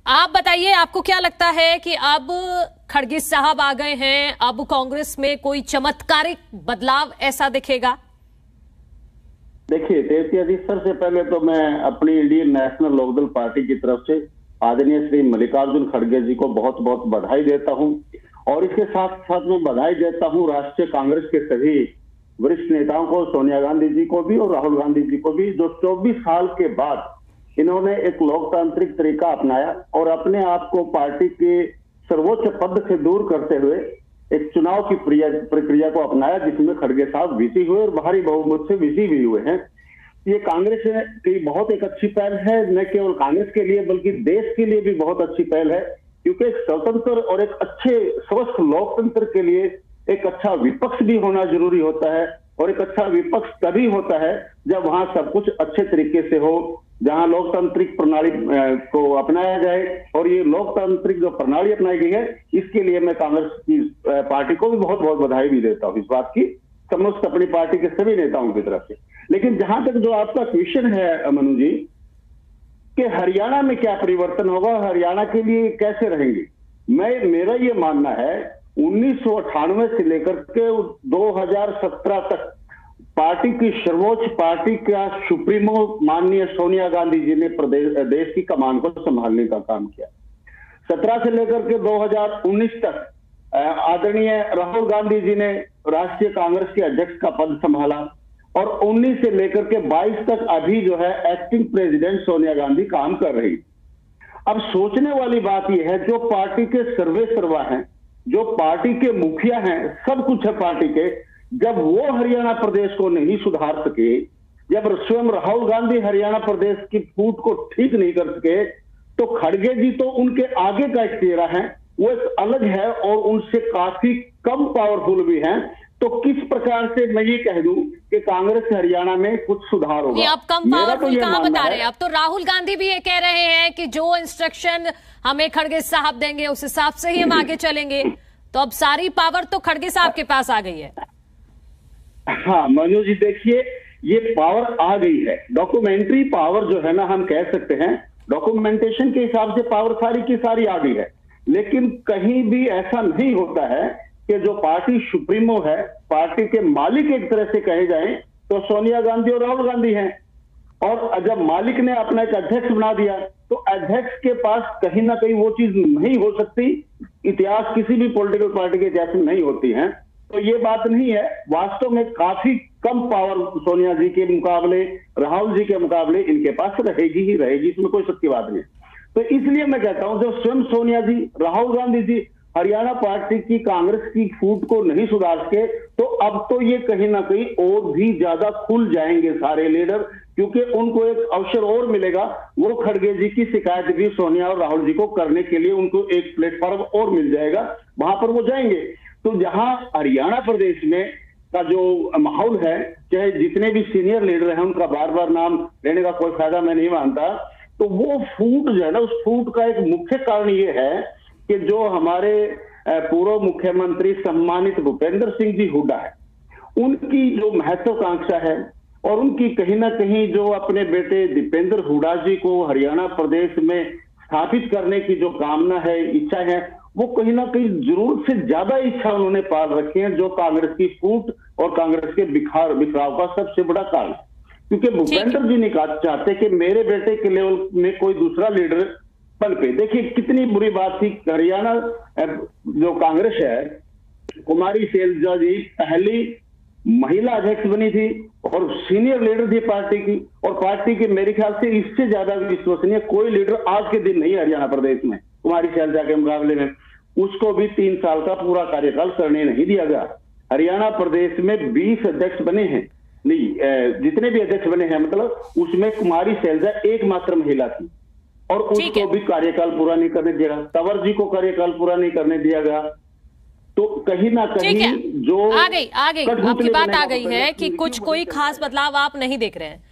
आप बताइए, आपको क्या लगता है कि अब खड़गे साहब आ गए हैं, अब कांग्रेस में कोई चमत्कारिक बदलाव ऐसा दिखेगा? देखिए तेजस्वी जी, सबसे पहले तो मैं अपनी इंडियन नेशनल लोकदल पार्टी की तरफ से आदरणीय श्री मल्लिकार्जुन खड़गे जी को बहुत बहुत बधाई देता हूं। और इसके साथ साथ मैं बधाई देता हूं राष्ट्रीय कांग्रेस के सभी वरिष्ठ नेताओं को, सोनिया गांधी जी को भी और राहुल गांधी जी को भी, जो 24 साल के बाद इन्होंने एक लोकतांत्रिक तरीका अपनाया और अपने आप को पार्टी के सर्वोच्च पद से दूर करते हुए एक चुनाव की प्रक्रिया को अपनाया, जिसमें खड़गे साहब विजयी हुए और भारी बहुमत से विजयी भी हुए हैं। ये कांग्रेस की बहुत एक अच्छी पहल है, न केवल कांग्रेस के लिए बल्कि देश के लिए भी बहुत अच्छी पहल है, क्योंकि एक स्वतंत्र और एक अच्छे स्वस्थ लोकतंत्र के लिए एक अच्छा विपक्ष भी होना जरूरी होता है। और एक अच्छा विपक्ष तभी होता है जब वहां सब कुछ अच्छे तरीके से हो, जहां लोकतांत्रिक प्रणाली को अपनाया जाए। और ये लोकतांत्रिक जो प्रणाली अपनाई गई है, इसके लिए मैं कांग्रेस की पार्टी को भी बहुत बहुत बधाई भी देता हूं, इस बात की समस्त अपनी पार्टी के सभी नेताओं की तरफ से। लेकिन जहां तक जो आपका क्वेश्चन है मनु जी, कि हरियाणा में क्या परिवर्तन होगा, हरियाणा के लिए कैसे रहेंगे, मेरा ये मानना है 1998 से लेकर के 2017 तक पार्टी की सर्वोच्च पार्टी का सुप्रीमो माननीय सोनिया गांधी जी ने देश की कमान को संभालने का काम किया। 17 से लेकर के 2019 तक आदरणीय राहुल गांधी जी ने राष्ट्रीय कांग्रेस के अध्यक्ष का पद संभाला और 19 से लेकर के 22 तक अभी जो है एक्टिंग प्रेसिडेंट सोनिया गांधी काम कर रही। अब सोचने वाली बात यह है, जो पार्टी के सर्वे सर्वा हैं, जो पार्टी के मुखिया हैं, सब कुछ है पार्टी के, जब वो हरियाणा प्रदेश को नहीं सुधार सके, जब स्वयं राहुल गांधी हरियाणा प्रदेश की फूट को ठीक नहीं कर सके, तो खड़गे जी तो उनके आगे का एक चेहरा है, वो एक अलग है और उनसे काफी कम पावरफुल भी हैं। तो किस प्रकार से मैं ये कह दूं कि कांग्रेस हरियाणा में कुछ सुधार होगा? आप कम पावरफुल कहां बता रहे हैं? अब तो राहुल गांधी भी ये कह रहे हैं कि जो इंस्ट्रक्शन हमें खड़गे साहब देंगे उस हिसाब से ही हम आगे चलेंगे। तो अब सारी पावर तो खड़गे साहब के पास आ गई है। हाँ मनु जी, देखिए ये पावर आ गई है, डॉक्यूमेंट्री पावर जो है ना, हम कह सकते हैं डॉक्यूमेंटेशन के हिसाब से पावर सारी की सारी आ गई है। लेकिन कहीं भी ऐसा नहीं होता है कि जो पार्टी सुप्रीमो है, पार्टी के मालिक एक तरह से कहे जाए तो सोनिया गांधी और राहुल गांधी हैं। और जब मालिक ने अपना एक अध्यक्ष बना दिया, तो अध्यक्ष के पास कहीं ना कहीं वो चीज नहीं हो सकती, इतिहास किसी भी पॉलिटिकल पार्टी के इतिहास में नहीं होती है। तो ये बात नहीं है, वास्तव में काफी कम पावर सोनिया जी के मुकाबले, राहुल जी के मुकाबले इनके पास रहेगी ही रहेगी, इसमें कोई शक की बात नहीं। तो इसलिए मैं कहता हूं, जब स्वयं सोनिया जी, राहुल गांधी जी हरियाणा पार्टी की कांग्रेस की फूट को नहीं सुधार सके, तो अब तो ये कहीं ना कहीं और भी ज्यादा खुल जाएंगे सारे लीडर, क्योंकि उनको एक अवसर और मिलेगा। वो खड़गे जी की शिकायत भी सोनिया और राहुल जी को करने के लिए उनको एक प्लेटफॉर्म और मिल जाएगा, वहां पर वो जाएंगे। तो जहां हरियाणा प्रदेश में का जो माहौल है, चाहे जितने भी सीनियर लीडर हैं उनका बार बार नाम लेने का कोई फायदा मैं नहीं मानता, तो वो फूट जो है ना, उस फूट का एक मुख्य कारण ये है कि जो हमारे पूर्व मुख्यमंत्री सम्मानित भूपेंद्र सिंह जी हुड्डा है, उनकी जो महत्वाकांक्षा है और उनकी कहीं ना कहीं जो अपने बेटे दीपेंद्र हुड्डा जी को हरियाणा प्रदेश में स्थापित करने की जो कामना है, इच्छा है, वो कहीं ना कहीं जरूरत से ज्यादा इच्छा उन्होंने पाल रखी है, जो कांग्रेस की फूट और कांग्रेस के बिखराव का सबसे बड़ा कारण। क्योंकि भूपेंद्र जी नहीं चाहते कि मेरे बेटे के लेवल में कोई दूसरा लीडर पल पे। देखिए कितनी बुरी बात थी, हरियाणा जो कांग्रेस है, कुमारी शैलजा जी पहली महिला अध्यक्ष बनी थी और सीनियर लीडर थी पार्टी की, और पार्टी के मेरे ख्याल से इससे ज्यादा विश्वसनीय कोई लीडर आज के दिन नहीं है हरियाणा प्रदेश में कुमारी शैलजा के मुकाबले में। उसको भी 3 साल का पूरा कार्यकाल करने नहीं दिया गया। हरियाणा प्रदेश में 20 अध्यक्ष बने हैं, नहीं जितने भी अध्यक्ष बने हैं, मतलब उसमें कुमारी शैलजा एकमात्र महिला थी और उसको भी कार्यकाल पूरा नहीं करने दिया गया। तंवर जी को कार्यकाल पूरा नहीं करने दिया गया। तो कहीं ना कहीं जो आ गई आपकी बात आ गई है कि कुछ कोई खास बदलाव आप नहीं देख रहे हैं।